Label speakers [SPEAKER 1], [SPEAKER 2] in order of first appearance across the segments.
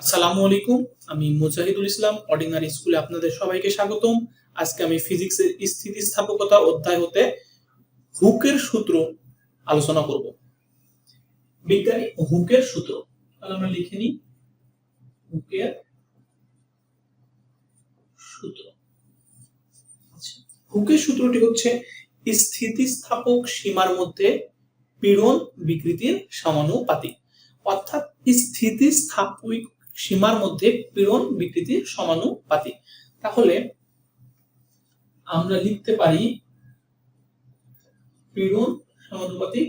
[SPEAKER 1] আসসালামু আলাইকুম। আমি মুজাহিদুল ইসলাম অর্ডিনারি স্কুলে আপনাদের সবাইকে স্বাগতম। আজকে আমি ফিজিক্সের স্থিতিস্থাপকতা অধ্যায় হতে হুকের সূত্র আলোচনা করব। বিজ্ঞানী হুকের সূত্র, তাহলে আমরা লিখে নিই হুকের সূত্র। আচ্ছা, হুকের সূত্রটি হচ্ছে স্থিতিস্থাপক সীমার মধ্যে পীড়ন বিকৃতির সমানুপাতিক। অর্থাৎ স্থিতিস্থাপক সীমার মধ্যে পীড়ন বিকৃতির সমানুপাতিক। তাহলে আমরা লিখতে পারি পীড়ন সমানুপাতিক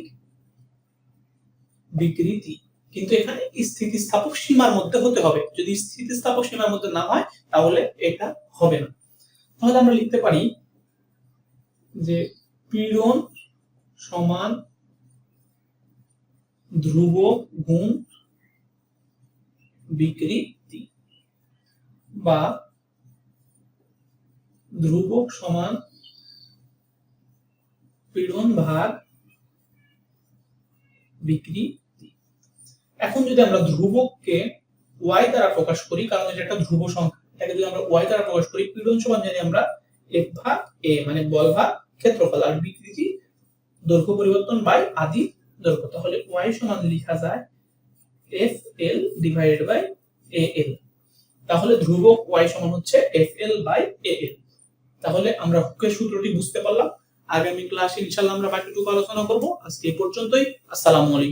[SPEAKER 1] বিকৃতি, কিন্তু এখানে স্থিতিস্থাপক সীমার মধ্যে হতে হবে। যদি স্থিতিস্থাপক সীমার মধ্যে না হয় তাহলে এটা হবে না। তাহলে আমরা লিখতে পারি যে পীড়ন সমান ধ্রুবক গুণ বিকৃতি, বা ধ্রুবক সমান পীড়ন ভাগ বিকৃতি। এখন যদি আমরা ধ্রুবককে y দ্বারা প্রকাশ করি, কারণ এটা একটা ধ্রুব সংখ্যা, এটাকে যদি আমরা y দ্বারা প্রকাশ করি, পীড়ন সমান জানি আমরা f ভাগ a, মানে বল ভাগ ক্ষেত্রফল, আর বিকৃতি দৈর্ঘ্য পরিবর্তন বাই আদি দৈর্ঘ্য। তাহলে y সমান লেখা যায় fl ডিভাইডেড বাই al। তাহলে ধ্রুবক y সমান হচ্ছে fl বাই al। তাহলে আমরা হুকের সূত্রটি বুঝতে পারলাম। আগামী ক্লাসে ইনশাআল্লাহ আমরা বাকিটুকু আলোচনা করব। আজকে এই পর্যন্তই। আসসালামু আলাইকুম।